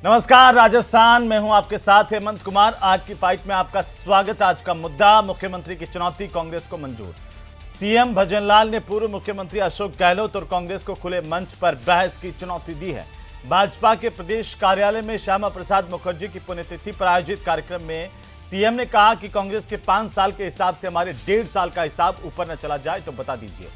नमस्कार, राजस्थान में हूं आपके साथ हेमंत कुमार। आज की फाइट में आपका स्वागत। आज का मुद्दा, मुख्यमंत्री की चुनौती कांग्रेस को मंजूर। सीएम भजनलाल ने पूर्व मुख्यमंत्री अशोक गहलोत और कांग्रेस को खुले मंच पर बहस की चुनौती दी है। भाजपा के प्रदेश कार्यालय में श्यामा प्रसाद मुखर्जी की पुण्यतिथि पर आयोजित कार्यक्रम में सीएम ने कहा कि कांग्रेस के 5 साल के हिसाब से हमारे 1.5 साल का हिसाब ऊपर न चला जाए तो बता दीजिए,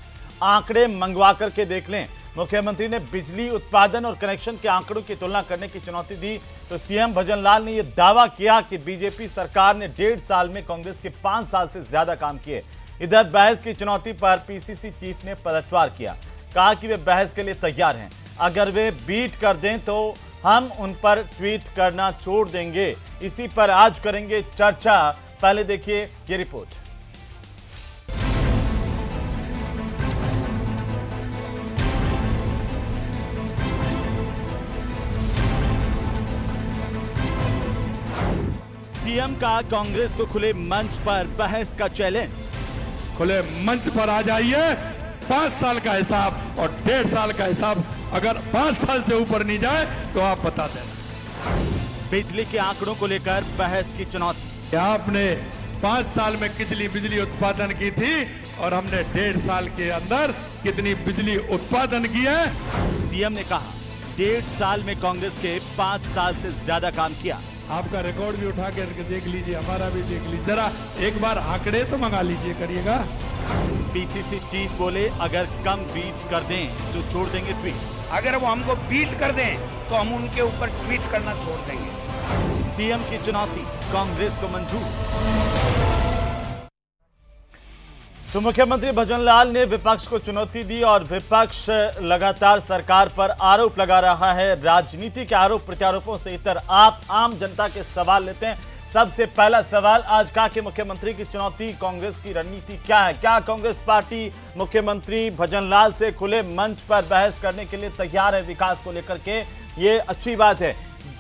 आंकड़े मंगवा करके देख लें। मुख्यमंत्री ने बिजली उत्पादन और कनेक्शन के आंकड़ों की तुलना करने की चुनौती दी तो सीएम भजनलाल ने यह दावा किया कि बीजेपी सरकार ने 1.5 साल में कांग्रेस के 5 साल से ज्यादा काम किए। इधर बहस की चुनौती पर पीसीसी चीफ ने पलटवार किया, कहा कि वे बहस के लिए तैयार हैं, अगर वे बीट कर दें तो हम उन पर ट्वीट करना छोड़ देंगे। इसी पर आज करेंगे चर्चा। पहले देखिए ये रिपोर्ट। सीएम का कांग्रेस को खुले मंच पर बहस का चैलेंज। खुले मंच पर आ जाइए, 5 साल का हिसाब और 1.5 साल का हिसाब अगर 5 साल से ऊपर नहीं जाए तो आप बता देना। बिजली के आंकड़ों को लेकर बहस की चुनौती। आपने 5 साल में कितनी बिजली उत्पादन की थी और हमने 1.5 साल के अंदर कितनी बिजली उत्पादन की है। सीएम ने कहा 1.5 साल में कांग्रेस के 5 साल से ज्यादा काम किया। आपका रिकॉर्ड भी उठा के देख लीजिए, हमारा भी देख लीजिए, जरा एक बार आंकड़े तो मंगा लीजिए करिएगा। पीसीसी चीफ बोले अगर कम बीट कर दें तो छोड़ देंगे ट्वीट। अगर वो हमको बीट कर दें तो हम उनके ऊपर ट्वीट करना छोड़ देंगे। सीएम की चुनौती कांग्रेस को मंजूर। तो मुख्यमंत्री भजनलाल ने विपक्ष को चुनौती दी और विपक्ष लगातार सरकार पर आरोप लगा रहा है। राजनीति के आरोप प्रत्यारोपों से इतर आप आम जनता के सवाल लेते हैं। सबसे पहला सवाल आज का कि मुख्यमंत्री की चुनौती, कांग्रेस की रणनीति क्या है? क्या कांग्रेस पार्टी मुख्यमंत्री भजनलाल से खुले मंच पर बहस करने के लिए तैयार है विकास को लेकर के? ये अच्छी बात है।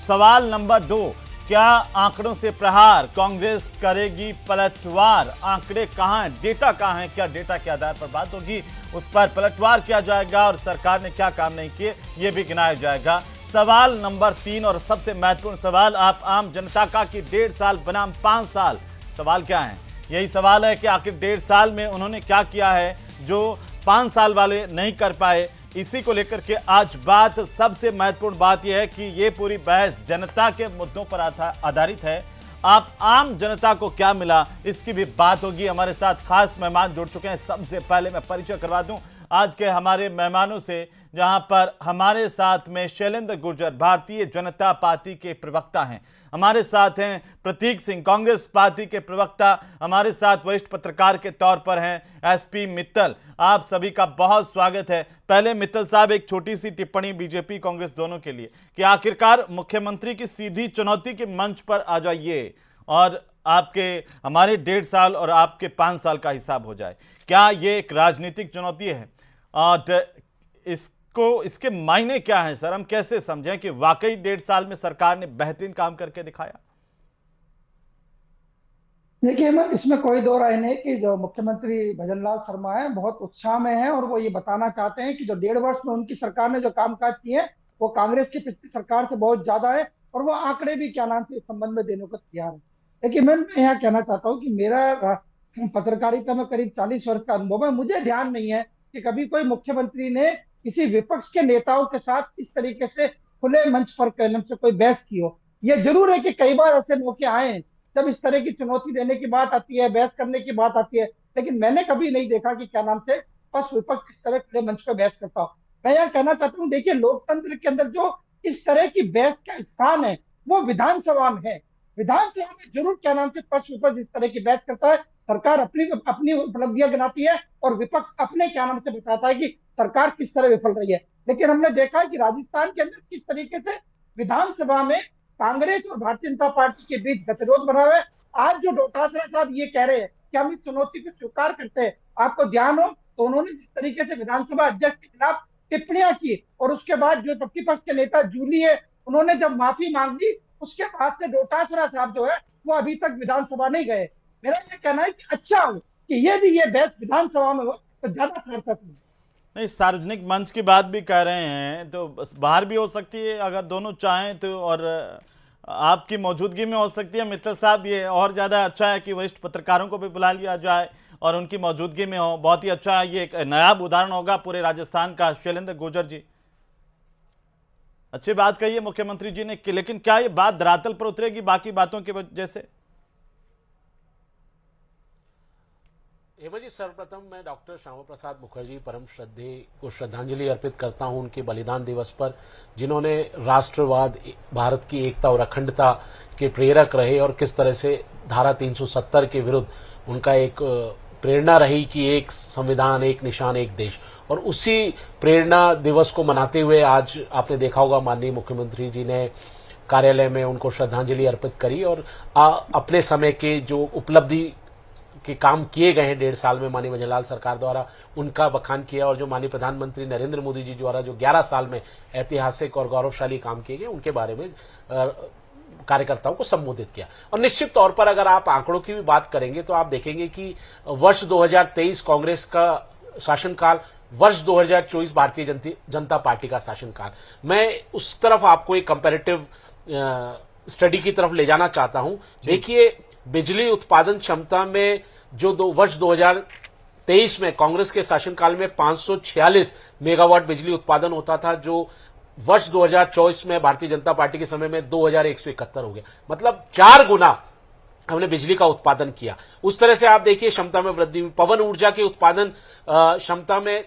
सवाल नंबर 2, क्या आंकड़ों से प्रहार? कांग्रेस करेगी पलटवार। आंकड़े कहां हैं, डेटा कहां है? क्या डेटा के आधार पर बात होगी, उस पर पलटवार किया जाएगा और सरकार ने क्या काम नहीं किए ये भी गिनाया जाएगा। सवाल नंबर 3 और सबसे महत्वपूर्ण सवाल आप आम जनता का कि 1.5 साल बनाम 5 साल, सवाल क्या है? यही सवाल है कि आखिर 1.5 साल में उन्होंने क्या किया है जो 5 साल वाले नहीं कर पाए। इसी को लेकर के आज बात, सबसे महत्वपूर्ण बात यह है कि ये पूरी बहस जनता के मुद्दों पर आधारित है। आप आम जनता को क्या मिला इसकी भी बात होगी। हमारे साथ खास मेहमान जुड़ चुके हैं। सबसे पहले मैं परिचय करवा दूं आज के हमारे मेहमानों से, जहां पर हमारे साथ में शैलेंद्र गुर्जर भारतीय जनता पार्टी के प्रवक्ता हैं, हमारे साथ हैं प्रतीक सिंह कांग्रेस पार्टी के प्रवक्ता, हमारे साथ वरिष्ठ पत्रकार के तौर पर हैं एसपी मित्तल। आप सभी का बहुत स्वागत है। पहले मित्तल साहब, एक छोटी सी टिप्पणी बीजेपी कांग्रेस दोनों के लिए कि आखिरकार मुख्यमंत्री की सीधी चुनौती के मंच पर आ जाइए और आपके हमारे 1.5 साल और आपके 5 साल का हिसाब हो जाए। क्या ये एक राजनीतिक चुनौती है और इसके मायने क्या हैं सर? हम कैसे समझें कि वाकई 1.5 साल में सरकार ने बेहतरीन काम करके दिखाया? देखिए, मैं इसमें कोई दो राय नहीं कि जो मुख्यमंत्री भजनलाल शर्मा है बहुत उत्साह में है और वो ये बताना चाहते हैं कि जो 1.5 वर्ष में उनकी सरकार ने जो कामकाज किए हैं वो कांग्रेस की पिछली सरकार से बहुत ज्यादा है और वो आंकड़े भी क्या नाम से इस संबंध में देने को तैयार है। लेकिन मैं यहाँ कहना चाहता हूँ कि मेरा पत्रकारिता में करीब 40 वर्ष का अनुभव है। मुझे ध्यान नहीं है कि कभी कोई मुख्यमंत्री ने किसी विपक्ष के नेताओं के साथ इस तरीके से खुले मंच पर कहने से कोई बहस की हो। यह जरूर है कि कई बार ऐसे मौके आए हैं जब इस तरह की चुनौती देने की बात आती है, बहस करने की बात आती है, लेकिन मैंने कभी नहीं देखा कि क्या नाम से बस विपक्ष इस तरह खुले मंच पर बहस करता हो। मैं यह कहना चाहता हूँ, देखिए, लोकतंत्र के अंदर जो इस तरह की बहस का स्थान है वो विधानसभा में है। विधानसभा में जरूर क्या नाम से पक्ष विपक्ष इस तरह की बहस करता है। सरकार अपनी अपनी उपलब्धियां गिनाती है और विपक्ष अपने क्या नाम से बताता है कि सरकार किस तरह विफल रही है। लेकिन हमने देखा है कि राजस्थान के अंदर किस तरीके से विधानसभा में कांग्रेस और भारतीय जनता पार्टी के बीच गतिरोध बना हुआ है। आज जो डोटासरा साहब ये कह रहे हैं कि हम इस चुनौती को स्वीकार करते हैं, आपको ध्यान हो तो उन्होंने जिस तरीके से विधानसभा अध्यक्ष के खिलाफ टिप्पणियां की और उसके बाद जो प्रतिपक्ष के नेता जूली है उन्होंने जब माफी मांग दी, उसके बाद से डोटासरा साहब जो है वो अभी तक विधानसभा नहीं गए। मेरा ये कहना है कि अच्छा हो कि ये भी ये बहस विधानसभा में हो तो ज्यादा सार्थक हो। नहीं, सार्वजनिक मंच की बात भी कह रहे हैं तो बस बाहर भी हो सकती है अगर दोनों चाहें तो, और आपकी मौजूदगी में हो सकती है। मित्तल साहब, ये और ज़्यादा अच्छा है कि वरिष्ठ पत्रकारों को भी बुला लिया जाए और उनकी मौजूदगी में हो, बहुत ही अच्छा है। ये एक नायाब उदाहरण होगा पूरे राजस्थान का। शैलेंद्र गुर्जर जी, अच्छी बात कही है मुख्यमंत्री जी ने, लेकिन क्या ये बात धरातल पर उतरेगी बाकी बातों की वजह से? हेमा जी, सर्वप्रथम मैं डॉक्टर श्यामा प्रसाद मुखर्जी परम श्रद्धेय को श्रद्धांजलि अर्पित करता हूं उनके बलिदान दिवस पर, जिन्होंने राष्ट्रवाद, भारत की एकता और अखंडता के प्रेरक रहे और किस तरह से धारा 370 के विरुद्ध उनका एक प्रेरणा रही कि एक संविधान, एक निशान, एक देश। और उसी प्रेरणा दिवस को मनाते हुए आज आपने देखा होगा माननीय मुख्यमंत्री जी ने कार्यालय में उनको श्रद्धांजलि अर्पित करी और अपने समय के जो उपलब्धि के काम किए गए हैं 1.5 साल में माननीय भजनलाल सरकार द्वारा, उनका बखान किया। और जो माननीय प्रधानमंत्री नरेंद्र मोदी जी द्वारा जो 11 साल में ऐतिहासिक और गौरवशाली काम किए गए, उनके बारे में कार्यकर्ताओं को संबोधित किया। और निश्चित तौर पर अगर आप आंकड़ों की भी बात करेंगे तो आप देखेंगे कि वर्ष 2023 कांग्रेस का शासनकाल, वर्ष 2024 भारतीय जनता पार्टी का शासनकाल। मैं उस तरफ आपको एक कंपैरेटिव स्टडी की तरफ ले जाना चाहता हूं। देखिए, बिजली उत्पादन क्षमता में जो वर्ष 2023 में कांग्रेस के शासनकाल में 546 मेगावाट बिजली उत्पादन होता था, जो वर्ष 2024 में भारतीय जनता पार्टी के समय में 2171 हो गया। मतलब 4 गुना हमने बिजली का उत्पादन किया। उस तरह से आप देखिए क्षमता में वृद्धि हुई। पवन ऊर्जा के उत्पादन क्षमता में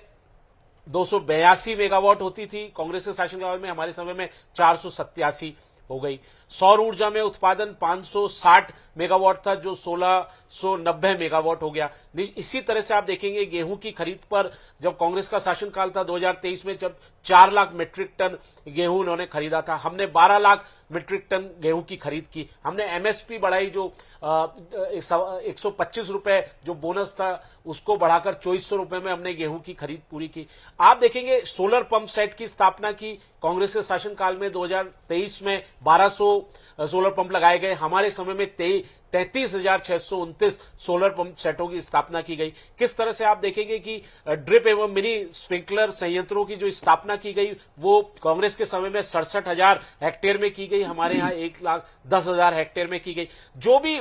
282 मेगावाट होती थी कांग्रेस के शासनकाल में, हमारे समय में 487 हो गई। सौर ऊर्जा में उत्पादन 560 मेगावाट था, जो 1690 मेगावाट हो गया। इसी तरह से आप देखेंगे गेहूं की खरीद पर जब कांग्रेस का शासनकाल था 2023 में, जब 4 लाख मीट्रिक टन गेहूं उन्होंने खरीदा था, हमने 12 लाख मीट्रिक टन गेहूं की खरीद की। हमने एमएसपी बढ़ाई, जो 125 रुपए जो बोनस था उसको बढ़ाकर 2400 रुपए में हमने गेहूं की खरीद पूरी की। आप देखेंगे सोलर पंप सेट की स्थापना की कांग्रेस के शासनकाल में, 2023 में 1200 सोलर पंप लगाए गए। हमारे समय में 33,629 सोलर पंप सेटों की स्थापना की गई। किस तरह से आप देखेंगे कि ड्रिप एवं मिनी स्प्रिंकलर संयंत्रों की जो स्थापना की गई वो कांग्रेस के समय में 67,000 हेक्टेयर में की गई, हमारे यहाँ 1,10,000 हेक्टेयर में की गई। जो भी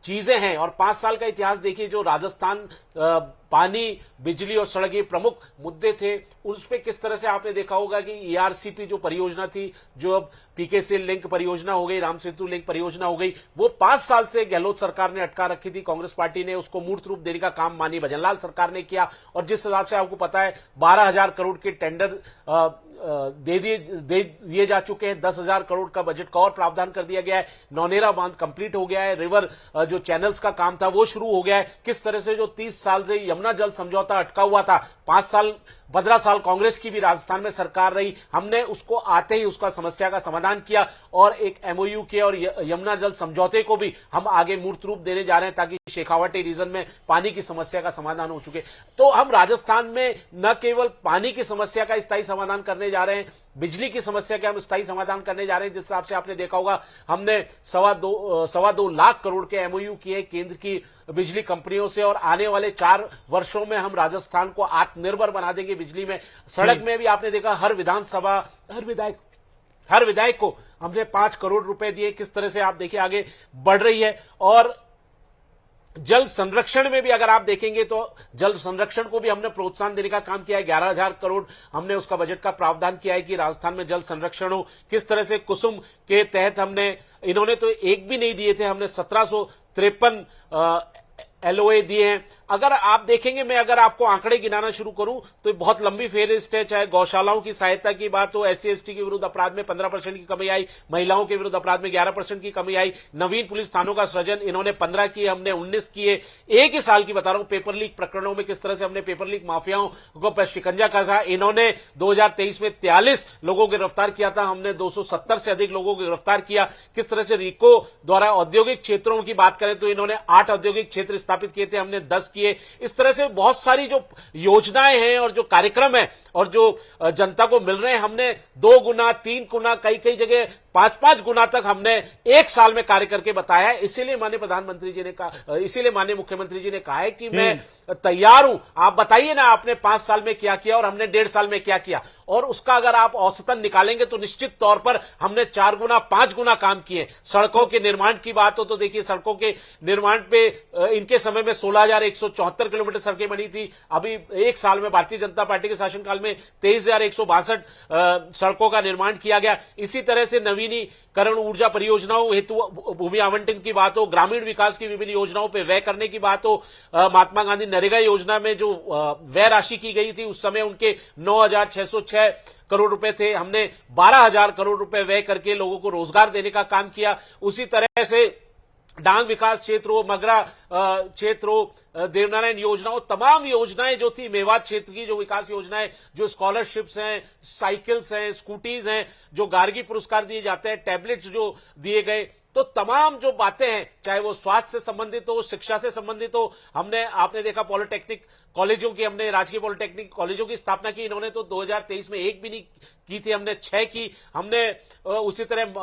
चीजें हैं, और 5 साल का इतिहास देखिए, जो राजस्थान पानी, बिजली और सड़क ये प्रमुख मुद्दे थे, उस पे किस तरह से आपने देखा होगा कि ईआरसीपी जो परियोजना थी, जो अब पीकेसी लिंक परियोजना हो गई, राम सेतु लिंक परियोजना हो गई, वो 5 साल से गहलोत सरकार ने अटका रखी थी। कांग्रेस पार्टी ने उसको मूर्त रूप देने का काम माननीय भजनलाल सरकार ने किया। और जिस हिसाब से आपको पता है 12,000 करोड़ के टेंडर दे दिए जा चुके हैं, 10,000 करोड़ का बजट का और प्रावधान कर दिया गया है। नौनेरा बांध कंप्लीट हो गया है, रिवर जो चैनल्स का काम था वो शुरू हो गया है। किस तरह से जो 30 साल से यमुना जल समझौता अटका हुआ था, 15 साल कांग्रेस की भी राजस्थान में सरकार रही, हमने उसको आते ही उसका समस्या का समाधान किया और एक एमओयू के और यमुना जल समझौते को भी हम आगे मूर्त रूप देने जा रहे हैं, ताकि शेखावाटी रीजन में पानी की समस्या का समाधान हो चुके। तो हम राजस्थान में न केवल पानी की समस्या का स्थायी समाधान करने जा रहे हैं, बिजली की समस्या के हम स्थायी समाधान करने जा रहे हैं। जिस हिसाब से आपने देखा होगा, हमने 2.25 लाख करोड़ के एमओयू किए केंद्र की बिजली कंपनियों से, और आने वाले 4 वर्षों में हम राजस्थान को आत्मनिर्भर बना देंगे बिजली में। सड़क में भी आपने देखा, हर विधानसभा, हर विधायक को हमने 5 करोड़ रुपए दिए। किस तरह से आप देखिए आगे बढ़ रही है। और जल संरक्षण में भी अगर आप देखेंगे तो जल संरक्षण को भी हमने प्रोत्साहन देने का काम किया है। 11,000 करोड़ हमने उसका बजट का प्रावधान किया है कि राजस्थान में जल संरक्षण हो। किस तरह से कुसुम के तहत हमने, इन्होंने तो एक भी नहीं दिए थे, हमने 1753 एलओए दिए हैं। अगर आप देखेंगे, मैं अगर आपको आंकड़े गिनाना शुरू करूं तो बहुत लंबी फेहरिस्त है। चाहे गौशालाओं की सहायता की बात हो, SC/ST के विरुद्ध अपराध में 15% की कमी आई, महिलाओं के विरुद्ध अपराध में 11% की कमी आई, नवीन पुलिस थानों का सृजन इन्होंने 15 किए, हमने 19 किए। एक ही साल की बता रहा हूं, पेपर लीक प्रकरणों में किस तरह से हमने पेपर लीक माफियाओं को शिकंजा कसा। इन्होंने 2023 में 43 लोगों को गिरफ्तार किया था, हमने 270 से अधिक लोगों को गिरफ्तार किया। किस तरह से रिको द्वारा औद्योगिक क्षेत्रों की बात करें तो इन्होंने 8 औद्योगिक क्षेत्र स्थापित किए थे, हमने 10 किए। इस तरह से बहुत सारी जो योजनाएं हैं और जो कार्यक्रम है और जो जनता को मिल रहे हैं, हमने 2 गुना, 3 गुना, कई जगह 5-5 गुना तक हमने एक साल में कार्य करके बताया है। इसीलिए माननीय प्रधानमंत्री जी ने कहा, इसीलिए माननीय मुख्यमंत्री जी ने कहा है कि मैं तैयार हूं, आप बताइए ना आपने 5 साल में क्या किया और हमने 1.5 साल में क्या किया, और उसका अगर आप औसतन निकालेंगे तो निश्चित तौर पर हमने 4 गुना 5 गुना काम किए। सड़कों के निर्माण की बात हो तो देखिए, सड़कों के निर्माण पे इनके समय में 16,174 किलोमीटर सड़कें बनी थी। अभी एक साल में भारतीय जनता पार्टी के शासनकाल में 23,162 सड़कों का निर्माण किया गया। इसी तरह से नवीनीकरण ऊर्जा परियोजनाओं हेतु भूमि आवंटन की बात हो, ग्रामीण विकास की विभिन्न योजनाओं पर व्यय करने की बात हो, महात्मा गांधी नरेगा योजना में जो व्यय राशि की गई थी उस समय उनके 9,606 करोड़ रुपए थे, हमने 12,000 करोड़ रुपए व्यय करके लोगों को रोजगार देने का काम किया। उसी तरह से डांग विकास क्षेत्र हो, मगरा क्षेत्र हो, देवनारायण योजना हो, तमाम योजनाएं जो थी, मेवात क्षेत्र की जो विकास योजनाएं, जो स्कॉलरशिप्स हैं, साइकिल्स हैं, स्कूटीज हैं, जो गार्गी पुरस्कार दिए जाते हैं, टैबलेट्स जो दिए गए, तो तमाम जो बातें हैं, चाहे वो स्वास्थ्य से संबंधित हो, शिक्षा से संबंधित हो, हमने आपने देखा पॉलिटेक्निक कॉलेजों की, हमने राजकीय पॉलिटेक्निक कॉलेजों की स्थापना की। इन्होंने तो 2023 में एक भी नहीं की थी, हमने 6 की। हमने उसी तरह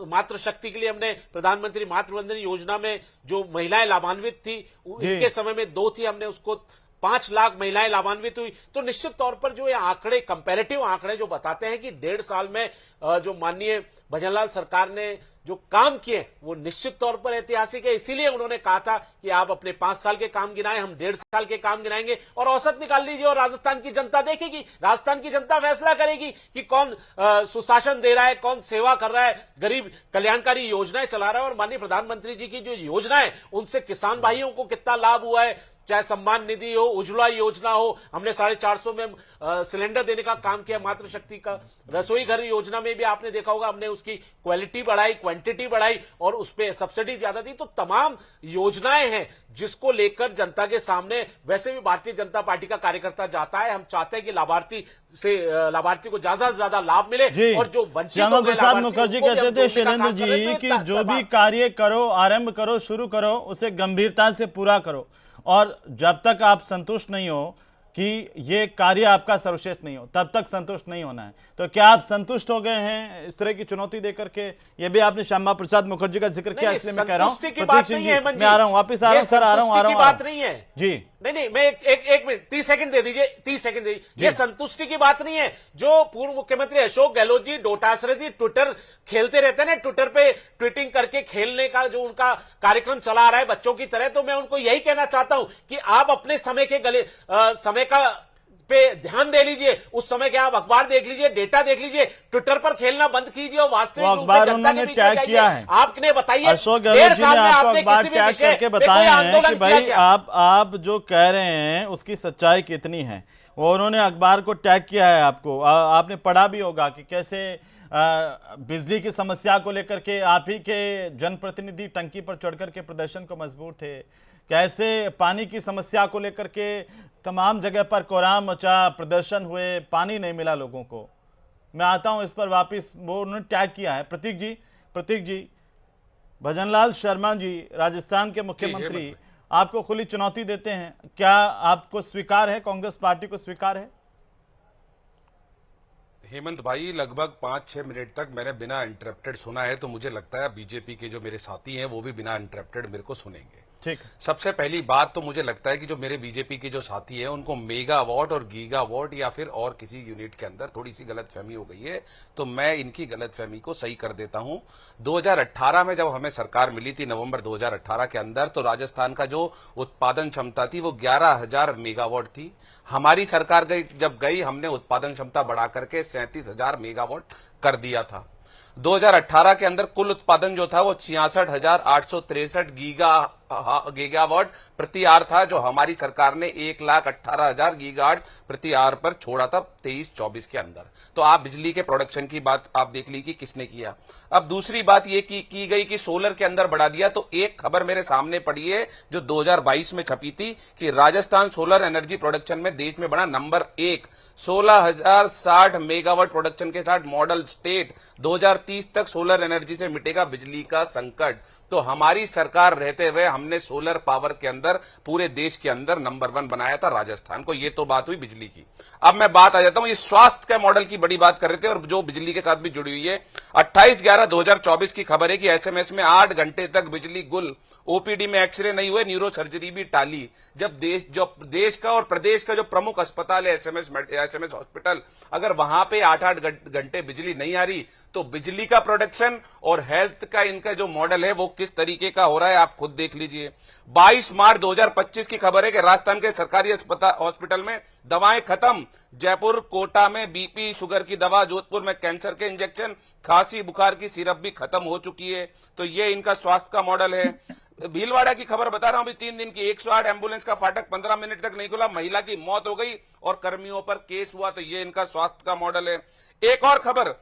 मातृ शक्ति के लिए हमने प्रधानमंत्री मातृवंदन योजना में जो महिलाएं लाभान्वित थी, इनके समय में 2 थी, हमने उसको 5 लाख महिलाएं लाभान्वित हुई। तो निश्चित तौर पर जो ये आंकड़े, कंपैरेटिव आंकड़े जो बताते हैं कि 1.5 साल में जो माननीय भजनलाल सरकार ने जो काम किए वो निश्चित तौर पर ऐतिहासिक है। इसीलिए उन्होंने कहा था कि आप अपने 5 साल के काम गिनाएं, हम 1.5 साल के काम गिनाएंगे और औसत निकाल लीजिए, और राजस्थान की जनता देखेगी, राजस्थान की जनता फैसला करेगी कि कौन सुशासन दे रहा है, कौन सेवा कर रहा है, गरीब कल्याणकारी योजनाएं चला रहा है। और माननीय प्रधानमंत्री जी की जो योजना है उनसे किसान भाइयों को कितना लाभ हुआ है, चाहे सम्मान निधि हो, उज्ज्वला योजना हो, हमने 450 में सिलेंडर देने का काम किया, मातृशक्ति का, रसोई घर योजना में भी आपने देखा होगा हमने उसकी क्वालिटी बढ़ाई, क्वांटिटी बढ़ाई और उस पर सब्सिडी ज्यादा दी। तो तमाम योजनाएं हैं जिसको लेकर जनता के सामने वैसे भी भारतीय जनता पार्टी का कार्यकर्ता जाता है। हम चाहते हैं कि लाभार्थी को ज्यादा से ज्यादा लाभ मिले, और जो वंचित श्यामा प्रसाद मुखर्जी कहते थे शैलेंद्र जी कि जो भी कार्य करो, आरंभ करो, शुरू करो, उसे गंभीरता से पूरा करो, और जब तक आप संतुष्ट नहीं हो कि ये कार्य आपका सर्वश्रेष्ठ नहीं हो, तब तक संतुष्ट नहीं होना है। तो क्या आप संतुष्ट हो गए हैं इस तरह की चुनौती देकर के? ये भी आपने श्यामा प्रसाद मुखर्जी का जिक्र किया, इसलिए मैं कह रहा हूं प्रतीक सिंह जी, मैं आ रहा हूं, वापिस आ रहा हूं सर, आ रहा हूं बात नहीं है जी। नहीं, मैं एक मिनट 30 सेकंड दे दीजिए, 30 सेकंड दे दीजिए। ये संतुष्टि की बात नहीं है। जो पूर्व मुख्यमंत्री अशोक गहलोत जी, डोटासरा जी ट्विटर खेलते रहते हैं ना, ट्विटर पे ट्वीटिंग करके खेलने का जो उनका कार्यक्रम चला रहा है बच्चों की तरह, तो मैं उनको यही कहना चाहता हूं कि आप अपने समय के समय का पे ध्यान दे लीजिए। उस समय के आप अखबार देख लीजिए, डेटा देख लीजिए, ट्विटर पर खेलना बंद कीजिए और वास्तविक रूप से जनता के बीच में किया है। आपने बताइए, अशोक गहलोत जी ने आपको अखबार टैग करके बताए हैं कि भाई आप जो कह रहे हैं उसकी सच्चाई कितनी है, और उन्होंने अखबार को टैग किया है आपको। आपने पढ़ा भी होगा कि कैसे बिजली की समस्या को लेकर के आप ही के जनप्रतिनिधि टंकी पर चढ़कर के प्रदर्शन को मजबूर थे, कैसे पानी की समस्या को लेकर के तमाम जगह पर कोहराम मचा, प्रदर्शन हुए, पानी नहीं मिला लोगों को। मैं आता हूं इस पर वापस, वो उन्होंने टैग किया है। प्रतीक जी, भजनलाल शर्मा जी राजस्थान के मुख्यमंत्री आपको खुली चुनौती देते हैं, क्या आपको स्वीकार है, कांग्रेस पार्टी को स्वीकार है? हेमंत भाई, लगभग 5-6 मिनट तक मैंने बिना इंटरप्टेड सुना है, तो मुझे लगता है बीजेपी के जो मेरे साथी हैं वो भी बिना इंटरप्टेड मेरे को सुनेंगे। ठीक। सबसे पहली बात तो मुझे लगता है कि जो मेरे बीजेपी के जो साथी हैं उनको मेगावाट और गीगावाट या फिर और किसी यूनिट के अंदर थोड़ी सी गलतफहमी हो गई है, तो मैं इनकी गलतफहमी को सही कर देता हूं। 2018 में जब हमें सरकार मिली थी, नवंबर 2018 के अंदर, तो राजस्थान का जो उत्पादन क्षमता थी वो 11,000 मेगावाट थी। हमारी सरकार जब गई, हमने उत्पादन क्षमता बढ़ा करके 37,000 मेगावाट कर दिया था। 2018 के अंदर कुल उत्पादन जो था वो 66,863 गीगावाट प्रति आर था, जो हमारी सरकार ने 1,18,000 गीगावाट प्रति आर पर छोड़ा था 23-24 के अंदर। तो आप बिजली के प्रोडक्शन की बात आप देख ली कि किसने किया। अब दूसरी बात ये की गई कि सोलर के अंदर बढ़ा दिया, तो एक खबर मेरे सामने पड़ी है जो 2022 में छपी थी कि राजस्थान सोलर एनर्जी प्रोडक्शन में देश में बना नंबर 1, 16,060 मेगावाट प्रोडक्शन के साथ मॉडल स्टेट। 2030 तक सोलर एनर्जी से मिटेगा बिजली का संकट। तो हमारी सरकार रहते हुए हमने सोलर पावर के अंदर पूरे देश के अंदर नंबर 1 बनाया था राजस्थान को। ये तो बात हुई बिजली की। अब मैं बात आ जाता हूं, ये स्वास्थ्य के मॉडल की बड़ी बात कर रहे थे और जो बिजली के साथ भी जुड़ी हुई है। 28/11/2024 की खबर है कि एसएमएस में 8 घंटे तक बिजली गुल, ओपीडी में एक्सरे नहीं हुए, न्यूरो सर्जरी भी टाली। जब देश का और प्रदेश का जो प्रमुख अस्पताल है एसएमएस हॉस्पिटल, अगर वहां पे 8-8 घंटे बिजली नहीं आ रही तो बिजली का प्रोडक्शन और हेल्थ का इनका जो मॉडल है वो किस तरीके का हो रहा है आप खुद देख लीजिए। 22 मार्च 2025 की खबर है कि राजस्थान के सरकारी हॉस्पिटल में दवाएं खत्म। जयपुर कोटा में बीपी शुगर की दवा, जोधपुर में कैंसर के इंजेक्शन, खांसी बुखार की सिरप भी खत्म हो चुकी है। तो ये इनका स्वास्थ्य का मॉडल है। भीलवाड़ा की खबर बता रहा हूं, अभी 3 दिन की 108 एम्बुलेंस का फाटक 15 मिनट तक नहीं खुला, महिला की मौत हो गई और कर्मियों पर केस हुआ। तो ये इनका स्वास्थ्य का मॉडल है। एक और खबर,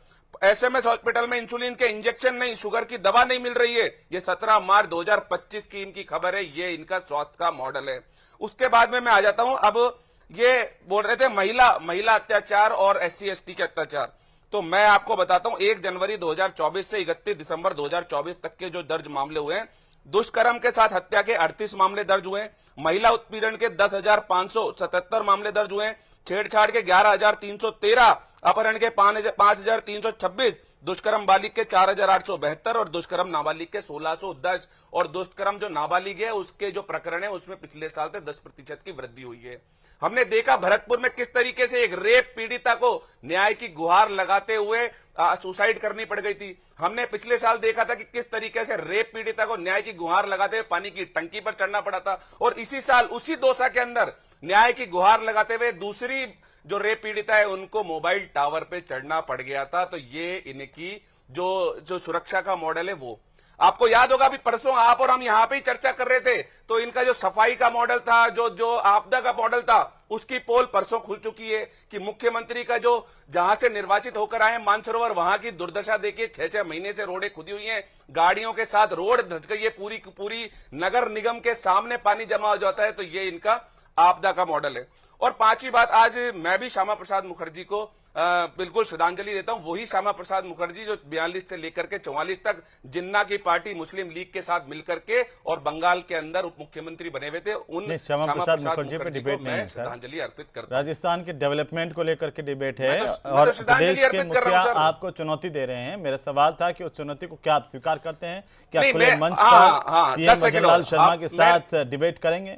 एसएमएस हॉस्पिटल में इंसुलिन के इंजेक्शन नहीं, शुगर की दवा नहीं मिल रही है। ये 17 मार्च 2025 की इनकी खबर है। ये इनका स्वास्थ्य का मॉडल है। उसके बाद में मैं आ जाता हूं, अब ये बोल रहे थे महिला अत्याचार और SC/ST के अत्याचार। तो मैं आपको बताता हूं, 1 जनवरी 2024 से 31 दिसंबर 2024 तक के जो दर्ज मामले हुए हैं, दुष्कर्म के साथ हत्या के 38 मामले दर्ज हुए, महिला उत्पीड़न के 10,577 मामले दर्ज हुए, छेड़छाड़ के 11,313, अपहरण के 5,326, दुष्कर्म बालिग के 4,872 और दुष्कर्म नाबालिग के 1,610। और दुष्कर्म जो नाबालिग है उसके जो प्रकरण है उसमें पिछले साल से 10% की वृद्धि हुई है। हमने देखा भरतपुर में किस तरीके से एक रेप पीड़िता को न्याय की गुहार लगाते हुए सुसाइड करनी पड़ गई थी। हमने पिछले साल देखा था कि किस तरीके से रेप पीड़िता को न्याय की गुहार लगाते हुए पानी की टंकी पर चढ़ना पड़ा था। और इसी साल उसी दौसा के अंदर न्याय की गुहार लगाते हुए दूसरी जो रेप पीड़िता है उनको मोबाइल टावर पे चढ़ना पड़ गया था। तो ये इनकी जो सुरक्षा का मॉडल है वो आपको याद होगा। अभी परसों आप और हम यहां पे ही चर्चा कर रहे थे, तो इनका जो सफाई का मॉडल था, जो आपदा का मॉडल था, उसकी पोल परसों खुल चुकी है कि मुख्यमंत्री का जो जहां से निर्वाचित होकर आए मानसरोवर, वहां की दुर्दशा देखिए। 6-6 महीने से रोडें खुदी हुई हैं, गाड़ियों के साथ रोड धंस गई है, पूरी नगर निगम के सामने पानी जमा हो जाता है। तो ये इनका आपदा का मॉडल है। और 5वीं बात, आज मैं भी श्यामा प्रसाद मुखर्जी को बिल्कुल श्रद्धांजलि देता हूं। वही श्यामा प्रसाद मुखर्जी जो 42 से लेकर के 44 तक जिन्ना की पार्टी मुस्लिम लीग के साथ मिलकर के और बंगाल के अंदर उप मुख्यमंत्री बने हुए थे। उन श्यामा प्रसाद मुखर्जी पे डिबेट नहीं है, श्रद्धांजलि अर्पित करता हूं। राजस्थान के डेवलपमेंट को लेकर के डिबेट है और प्रदेश के मुखिया आपको चुनौती दे रहे हैं। मेरा सवाल था कि उस चुनौती को क्या आप स्वीकार करते हैं? क्या खुले मंच पर सीएम भजनलाल शर्मा के साथ डिबेट करेंगे?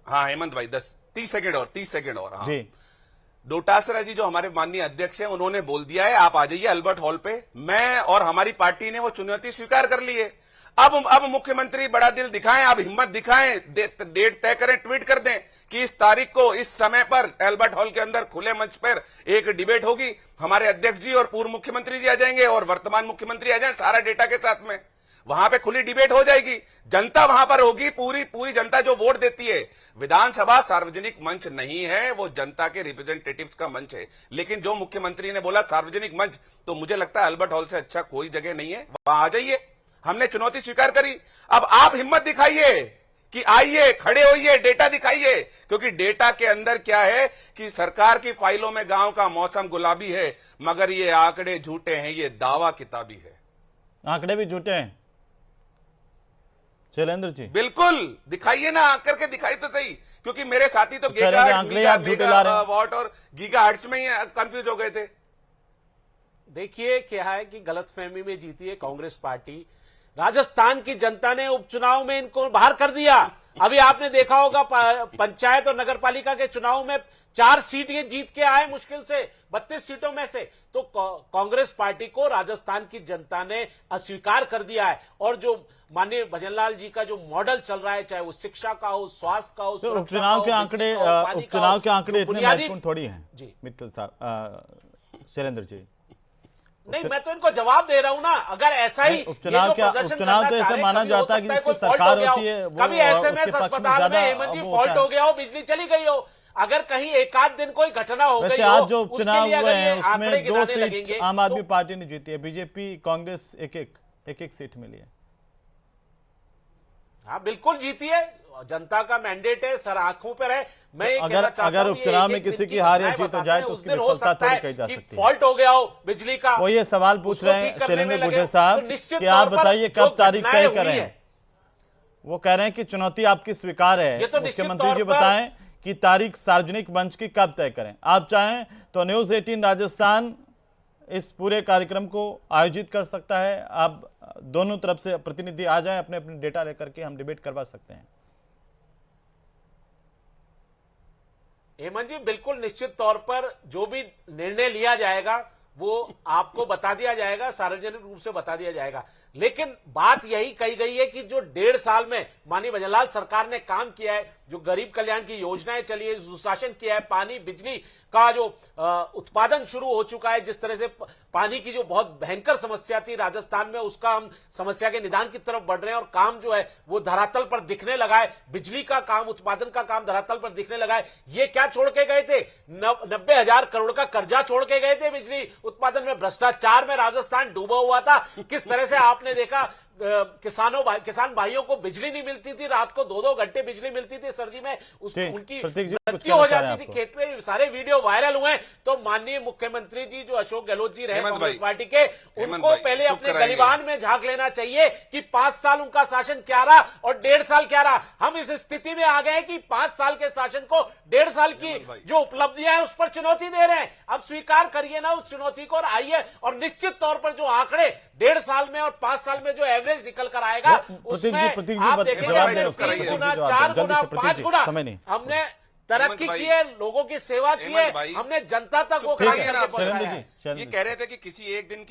हाँ हेमंत भाई, 30 सेकंड और जी। डोटासरा जी जो हमारे माननीय अध्यक्ष हैं, उन्होंने बोल दिया है आप आ जाइए अल्बर्ट हॉल पे। मैं और हमारी पार्टी ने वो चुनौती स्वीकार कर ली है। अब मुख्यमंत्री बड़ा दिल दिखाएं, अब हिम्मत दिखाएं, डेट तय करें, ट्वीट कर दें कि इस तारीख को इस समय पर अल्बर्ट हॉल के अंदर खुले मंच पर एक डिबेट होगी। हमारे अध्यक्ष जी और पूर्व मुख्यमंत्री जी आ जाएंगे और वर्तमान मुख्यमंत्री आ जाए सारा डेटा के साथ में। वहां पे खुली डिबेट हो जाएगी, जनता वहां पर होगी, पूरी जनता जो वोट देती है। विधानसभा सार्वजनिक मंच नहीं है, वो जनता के रिप्रेजेंटेटिव्स का मंच है। लेकिन जो मुख्यमंत्री ने बोला सार्वजनिक मंच, तो मुझे लगता है अल्बर्ट हॉल से अच्छा कोई जगह नहीं है, वहां आ जाइए। हमने चुनौती स्वीकार करी। अब आप हिम्मत दिखाइए कि आइए, खड़े होइए, डेटा दिखाइए। क्योंकि डेटा के अंदर क्या है कि सरकार की फाइलों में गांव का मौसम गुलाबी है, मगर ये आंकड़े झूठे हैं, ये दावा किताबी है। आंकड़े भी झूठे हैं शैलेंद्र जी? बिल्कुल दिखाइए ना, करके दिखाई तो सही। क्योंकि मेरे साथी तो वॉट और गीगा हर्ट्ज में ही कंफ्यूज हो गए थे। देखिए क्या है कि गलतफहमी में जीती है कांग्रेस पार्टी। राजस्थान की जनता ने उपचुनाव में इनको बाहर कर दिया। अभी आपने देखा होगा पंचायत और नगर पालिका के चुनाव में 4 सीट ये जीत के आए मुश्किल से 32 सीटों में से। तो कांग्रेस पार्टी को राजस्थान की जनता ने अस्वीकार कर दिया है। और जो माननीय भजनलाल जी का जो मॉडल चल रहा है, चाहे वो शिक्षा का हो, स्वास्थ्य का हो, तो उपचुनाव के आंकड़े इतने महत्वपूर्ण थोड़ी हैं जी मित्तल साहब, शैलेंद्र जी। नहीं, मैं तो इनको जवाब दे रहा हूं ना। अगर ऐसा ही उपचुनाव तो ऐसा माना जाता है कि जिसकी सरकार होती है, कभी एसएमएस अस्पताल में हेमंत जी फॉल्ट हो गया हो, बिजली चली गई हो, अगर कहीं एकाध दिन कोई घटना हो गई हो, आज जो उपचुनाव हुए हैं उसमें 2 सीट आम आदमी पार्टी ने जीती है, बीजेपी कांग्रेस एक सीट मिली है। हाँ बिल्कुल जीती है, जनता का मैंडेट है, सर आंखों पर है। मैं अगर उपचुनाव में किसी की हार या जीत हो जाए तो उसकी विफलता थोड़ी कही जा सकती है। फॉल्ट हो गया हो बिजली का, वो ये सवाल पूछ रहे हैं शैलेंद्र गुर्जर साहब कि आप बताइए कब तारीख तय करें। वो कह रहे हैं कि चुनौती आपकी स्वीकार है। ये तो निश्चित मुख्यमंत्री तौर जी पर बताएं कि तारीख सार्वजनिक मंच की कब तय करें। आप चाहें तो न्यूज 18 राजस्थान इस पूरे कार्यक्रम को आयोजित कर सकता है। आप दोनों तरफ से प्रतिनिधि आ जाएं, अपने अपने डेटा लेकर के हम डिबेट करवा सकते हैं। हेमंत जी, बिल्कुल निश्चित तौर पर जो भी निर्णय लिया जाएगा वो आपको बता दिया जाएगा, सार्वजनिक रूप से बता दिया जाएगा। लेकिन बात यही कही गई है कि जो 1.5 साल में माननीय भजनलाल सरकार ने काम किया है, जो गरीब कल्याण की योजनाएं चली है, सुशासन किया है, पानी बिजली का जो उत्पादन शुरू हो चुका है, जिस तरह से पानी की जो बहुत भयंकर समस्या थी राजस्थान में, उसका हम समस्या के निदान की तरफ बढ़ रहे हैं और काम जो है वो धरातल पर दिखने लगा है। बिजली का काम, उत्पादन का काम धरातल पर दिखने लगा है। ये क्या छोड़ के गए थे? 90,000 करोड़ का कर्जा छोड़ के गए थे बिजली उत्पादन में। भ्रष्टाचार में राजस्थान डूबा हुआ था। किस तरह से आपने देखा किसान भाइयों को बिजली नहीं मिलती थी, रात को 2-2 घंटे बिजली मिलती थी सर्दी में, उनकी मृत्यु हो जाती थी खेत में। सारे वीडियो वायरल हुए। तो माननीय मुख्यमंत्री जी जो अशोक गहलोत जी रहे कांग्रेस पार्टी के, उनको पहले अपने गलीबान में झांक लेना चाहिए कि 5 साल उनका शासन क्या रहा और 1.5 साल क्या रहा। हम इस स्थिति में आ गए कि 5 साल के शासन को 1.5 साल की जो उपलब्धियां हैं उस पर चुनौती दे रहे हैं। अब स्वीकार करिए ना उस चुनौती को और आइए। और निश्चित तौर पर जो आंकड़े 1.5 साल में और 5 साल में जो एवरेज निकल कर आएगा, उसमें आप देखेंगे हमने 3 गुना, 4 गुना, 5 गुना हमने तरक्की की है, लोगों की सेवा की है, हमने जनता तक वो काम करके पहुंचाया है। ये कह रहे थे कि किसी एक दिन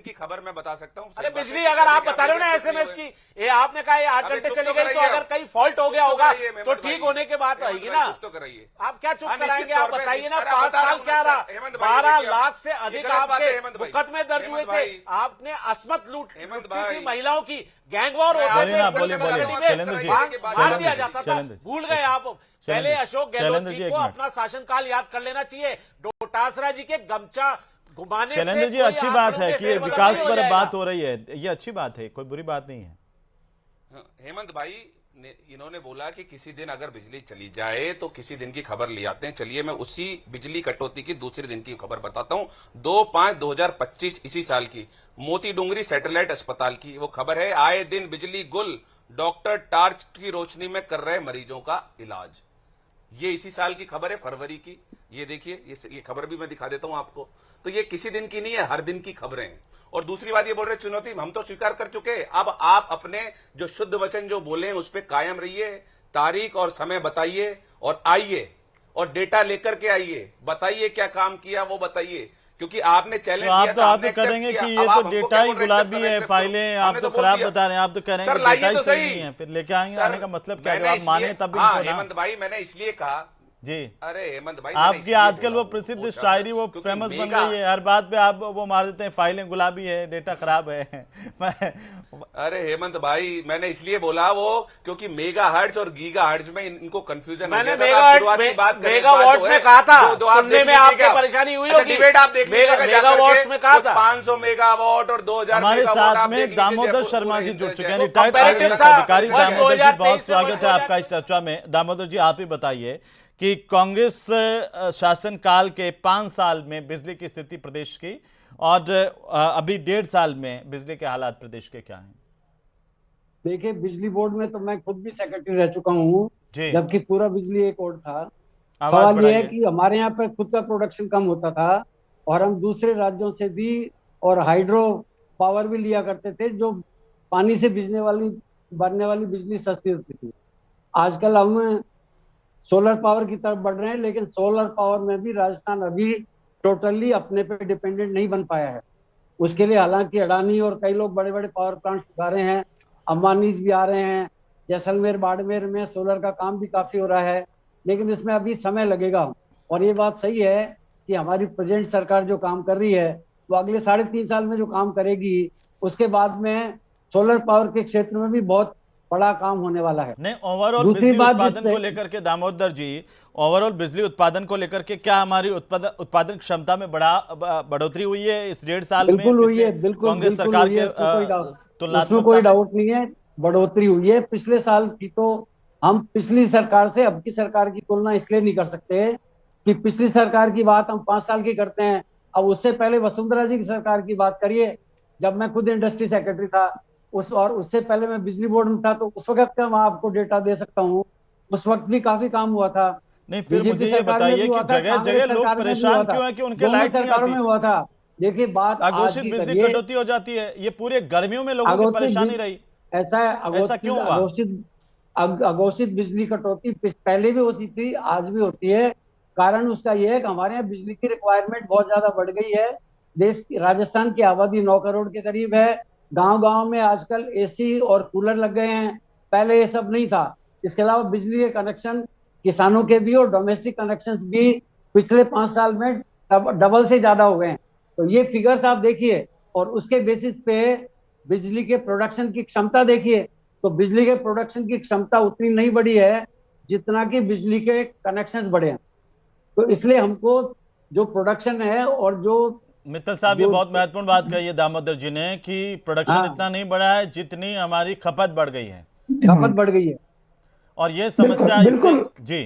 की खबर मैं बता सकता हूँ। अरे बिजली अगर आप बता रहे हो ना एसएमएस की, ये आपने कहा ये 8 घंटे चली गई, तो अगर कहीं फॉल्ट हो गया होगा तो ठीक होने के बाद आएगी ना। तो कराइए, आप क्या चुप कराएंगे? आप बताइए ना। 5 साल क्या रहा? 12 लाख से अधिक आपके मुकदमे दर्ज हुए थे। आपने असमत लूट थी महिलाओं की, गैंगवॉर होते थे, मार दिया जाता था। भूल गए आप? पहले अशोक गहलोत जी को अपना शासनकाल याद कर लेना चाहिए। डोटासरा जी के गमछा घुमाने से शैलेंद्र जी, अच्छी बात है कि विकास पर बात हो रही है, ये अच्छी बात है, कोई बुरी बात नहीं है। हेमंत भाई इन्होंने बोला कि किसी दिन अगर बिजली चली जाए तो किसी दिन की खबर ले आते हैं। चलिए मैं उसी बिजली कटौती की दूसरे दिन की खबर बताता हूं। 2/5/2025 इसी साल की मोती डूंगरी सैटेलाइट अस्पताल की वो खबर है। आए दिन बिजली गुल, डॉक्टर टार्च की रोशनी में कर रहे मरीजों का इलाज। ये इसी साल की खबर है, फरवरी की। ये देखिए, ये खबर भी मैं दिखा देता हूं आपको। तो ये किसी दिन की नहीं है, हर दिन की खबरें हैं। और दूसरी बात ये बोल रहे चुनौती हम तो स्वीकार कर चुके। अब आप अपने जो शुद्ध वचन जो बोले हैं उस पर कायम रहिए। तारीख और समय बताइए और आइए और डेटा लेकर के आइए। बताइए क्या काम किया वो बताइए, क्योंकि आपने चैलेंज किया था। आप तो करेंगे कि ये तो डेटा ही गुलाबी है, फाइलें आप तो खराब बता रहे हैं। आप तो कह रहे हैं कि डेटा ही सही नहीं है, फिर लेके आएंगे। आने का मतलब क्या है? आप माने तब भी। हेमंत भाई मैंने इसलिए कहा जी। अरे हेमंत भाई, आपकी आजकल वो प्रसिद्ध शायरी वो फेमस बन गई है, हर बात पे आप वो मार देते हैं फाइलें गुलाबी है, डेटा खराब है। अरे हेमंत भाई मैंने इसलिए बोला वो क्योंकि मेगा हर्ट्ज और गीगा हर्ट्ज में इनको कंफ्यूजन मैंने मेगावाट में कहा था, सुनने में आपको परेशानी हुई होगी। डिबेट आप देख लीजिएगा, मेगावाट में कहा था 500 मेगावाट और 2000। हमारे साथ में दामोदर शर्मा जी जुड़ चुके हैं, रिटायर्ड अधिकारी। दामोदर जी, बहुत स्वागत है आपका इस चर्चा में। दामोदर जी, आप ही बताइए कि कांग्रेस शासनकाल के 5 साल में बिजली की स्थिति प्रदेश की और अभी 1.5 साल में बिजली के हालात प्रदेश के क्या हैं? देखिए, बिजली बोर्ड में तो मैं खुद भी सेक्रेटरी रह चुका हूँ, जबकि पूरा बिजली एक बोर्ड था। सवाल यह है कि हमारे यहाँ पे खुद का प्रोडक्शन कम होता था और हम दूसरे राज्यों से भी और हाइड्रो पावर भी लिया करते थे, जो पानी से बनने वाली बिजली सस्ती होती थी। आजकल हम सोलर पावर की तरफ बढ़ रहे हैं, लेकिन सोलर पावर में भी राजस्थान अभी टोटली अपने पे डिपेंडेंट नहीं बन पाया है। उसके लिए हालांकि अडानी और कई लोग बड़े बड़े पावर प्लांट्स लगा रहे हैं, अंबानीज भी आ रहे हैं। जैसलमेर बाड़मेर में सोलर का काम भी काफी हो रहा है, लेकिन इसमें अभी समय लगेगा। और ये बात सही है कि हमारी प्रेजेंट सरकार जो काम कर रही है वो अगले 3.5 साल में जो काम करेगी, उसके बाद में सोलर पावर के क्षेत्र में भी बहुत बड़ा काम होने वाला है। नहीं, ओवरऑल बिजली उत्पादन को लेकर के दामोदर जी, ओवरऑल बिजली उत्पादन को लेकर के क्या हमारी उत्पादन क्षमता में बढ़ोतरी हुई है इस 1.5 साल में? बिल्कुल हुई है, बिल्कुल कांग्रेस सरकार के तुलना में कोई डाउट नहीं है, बढ़ोतरी हुई है। पिछले साल की तो हम पिछली सरकार से अब की सरकार की तुलना इसलिए नहीं कर सकते कि पिछली सरकार की बात हम 5 साल की करते हैं। अब उससे पहले वसुंधरा जी की सरकार की बात करिए, जब मैं खुद इंडस्ट्री सेक्रेटरी था, और उससे पहले मैं बिजली बोर्ड में था, तो उस वक्त का मैं आपको डेटा दे सकता हूँ। उस वक्त भी काफी काम हुआ था। नहीं, फिर मुझे ये बताइए कि जगह जगह लोग परेशान क्यों है कि उनके लाइट नहीं आती? में हुआ था। देखिए बात अघोषित बिजली कटौती हो जाती है, ये पूरे गर्मियों में लोगों की परेशानी रही। ऐसा है, ऐसा क्यों हुआ? अघोषित बिजली कटौती पहले भी होती थी, आज भी होती है। कारण उसका यह है कि हमारे यहाँ बिजली की रिक्वायरमेंट बहुत ज्यादा बढ़ गई है। राजस्थान की आबादी 9 करोड़ के करीब है। गांव-गांव में आजकल एसी और कूलर लग गए हैं, पहले ये सब नहीं था। इसके अलावा बिजली के कनेक्शन किसानों के भी और डोमेस्टिक कनेक्शंस भी पिछले 5 साल में डबल से ज्यादा हो गए हैं। तो ये फिगर्स आप देखिए और उसके बेसिस पे बिजली के प्रोडक्शन की क्षमता देखिए, तो बिजली के प्रोडक्शन की क्षमता उतनी नहीं बढ़ी है जितना कि बिजली के कनेक्शंस बढ़े हैं। तो इसलिए हमको जो प्रोडक्शन है और जो मित्तल साहब, ये बहुत महत्वपूर्ण बात कही है दामोदर जी ने कि प्रोडक्शन इतना नहीं बढ़ा है जितनी हमारी खपत बढ़ गई है। खपत बढ़ गई है और ये समस्या बिल्कुल जी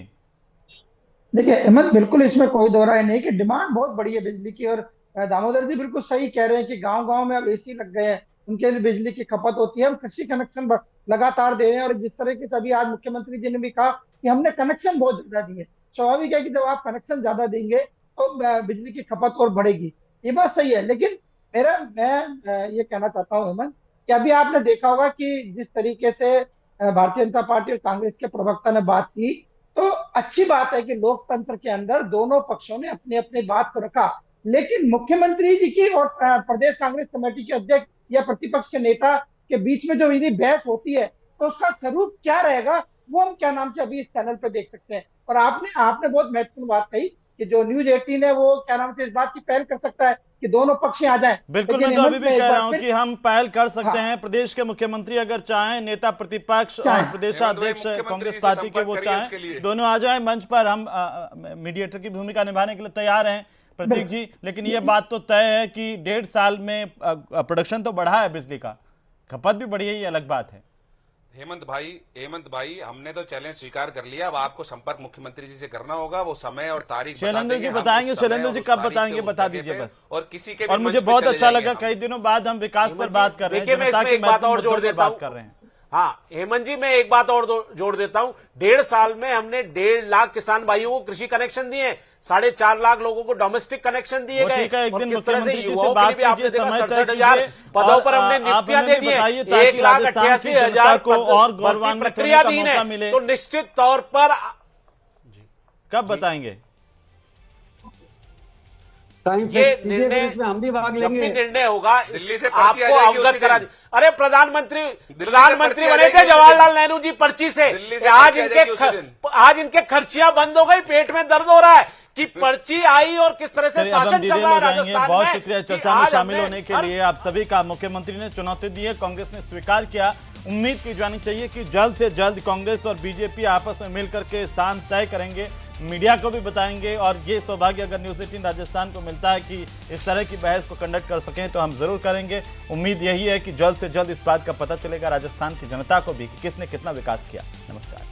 देखिए अहमद, बिल्कुल इसमें कोई दो राय नहीं कि डिमांड बहुत बड़ी है बिजली की। और दामोदर जी बिल्कुल सही कह रहे हैं कि गांव-गांव में अब एसी लग गए हैं, उनके लिए बिजली की खपत होती है। हम कृषि कनेक्शन लगातार दे रहे हैं और जिस तरीके से अभी आज मुख्यमंत्री जी ने भी कहा कि हमने कनेक्शन बहुत ज्यादा दिए, स्वाभाविक है कि जब आप कनेक्शन ज्यादा देंगे तो बिजली की खपत और बढ़ेगी। ये बात सही है, लेकिन मैं ये कहना चाहता हूँ हेमंत कि अभी आपने देखा होगा कि जिस तरीके से भारतीय जनता पार्टी और कांग्रेस के प्रवक्ता ने बात की, तो अच्छी बात है कि लोकतंत्र के अंदर दोनों पक्षों ने अपनी अपनी बात को रखा। लेकिन मुख्यमंत्री जी की और प्रदेश कांग्रेस कमेटी के अध्यक्ष या प्रतिपक्ष के नेता के बीच में जो यदि बहस होती है तो उसका स्वरूप क्या रहेगा, वो हम क्या नाम से अभी इस चैनल पे देख सकते हैं। और आपने बहुत महत्वपूर्ण बात कही कि जो न्यूज 18 है वो क्या नाम से इस बात की पहल कर सकता है कि दोनों पक्ष आ जाए। बिल्कुल, मैं तो अभी भी कह रहा हूं कि हम पहल कर सकते हैं। प्रदेश के मुख्यमंत्री अगर चाहें, नेता प्रतिपक्ष और प्रदेशाध्यक्ष कांग्रेस पार्टी के वो चाहें, दोनों आ जाए मंच पर। हम मीडिएटर की भूमिका निभाने के लिए तैयार हैं प्रतीक जी। लेकिन ये बात तो तय है कि 1.5 साल में प्रोडक्शन तो बढ़ा है बिजली का, खपत भी बढ़ी है, ये अलग बात है। हेमंत भाई हमने तो चैलेंज स्वीकार कर लिया। अब आपको संपर्क मुख्यमंत्री जी से करना होगा, वो समय और तारीख शैलेंद्र जी बताएंगे। शैलेंद्र जी कब बताएंगे, बता दीजिए बस। और किसी के और मुझे बहुत अच्छा लगा, कई दिनों बाद हम विकास पर बात कर रहे हैं, जनता की बात और जोड़ देता बात कर रहे हैं। हाँ हेमंत जी, मैं एक बात और जोड़ देता हूं। 1.5 साल में हमने 1.5 लाख किसान भाइयों को कृषि कनेक्शन दिए, 4.5 लाख लोगों को डोमेस्टिक कनेक्शन दिए गए। एक दिन मुख्यमंत्री जी से बात कीजिए, समय तय कीजिए, पदों पर हमने नियुक्तियां दे दी हैं, 1,88,000 और गौरवान्वित प्रक्रिया दी है। तो निश्चित तौर पर कब बताएंगे ये निर्णय, हम भी भाग जब भी लेंगे। निर्णय होगा दिल्ली से आपको अवगत करा दी। अरे प्रधानमंत्री बने थे जवाहरलाल नेहरू जी पर्ची से। आज इनके खर्चियां बंद हो गई, पेट में दर्द हो रहा है कि पर्ची आई और किस तरह से शासन चल रहा है राजस्थान में। बहुत शुक्रिया चर्चा में शामिल होने के लिए आप सभी का। मुख्यमंत्री ने चुनौती दी है, कांग्रेस ने स्वीकार किया। उम्मीद की जानी चाहिए कि जल्द से जल्द कांग्रेस और बीजेपी आपस में मिलकर के स्थान तय करेंगे, मीडिया को भी बताएंगे। और ये सौभाग्य अगर न्यूज़ 18 राजस्थान को मिलता है कि इस तरह की बहस को कंडक्ट कर सकें तो हम जरूर करेंगे। उम्मीद यही है कि जल्द से जल्द इस बात का पता चलेगा राजस्थान की जनता को भी कि किसने कितना विकास किया। नमस्कार।